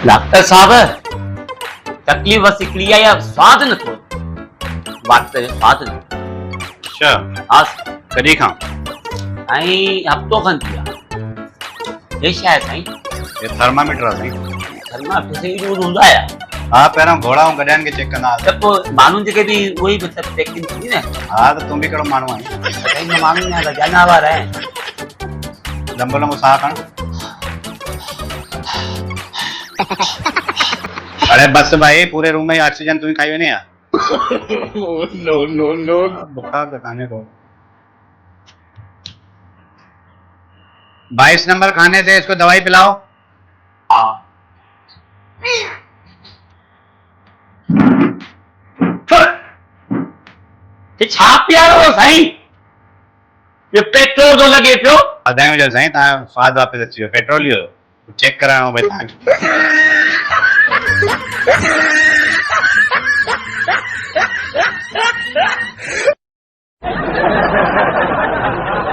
doctor साहब तकलीफ़ बस हिकिड़ी आहे या स्वाद नथो बात करे स्वाद नथो अच्छा हा कॾहिं खां साईं हफ़्तो खनि थी वियो हे छा आहे साईं ये थर्मामीटर आहे साईं थर्मा फिसिंग यूज़ हूंदा आहे हा पहिरियों घोड़ा ऐं गॾियनि खे चेक कंदा त पोइ माण्हुनि जेके बि उहे बि सभु चेकिंग थींदी न हा त तूं बि कहिड़ो माण्हू आहीं साईं मां माण्हुनि जा जानवर आहे लंबो लंबो साह खण अरे बस भाई पूरे रूम में ऑक्सीजन तू ही खाई वञे नो नो नो बुखार तो खाने को 22 नंबर खाने से इसको दवाई पिलाओ हे छा पियारो साईं ये पेट्रोल थो लॻे पियो अदायूं जो साईं तव्हां स्वाद वापसि अची वियो पेट्रोल इहो चेक कराइणो भई तव्हांखे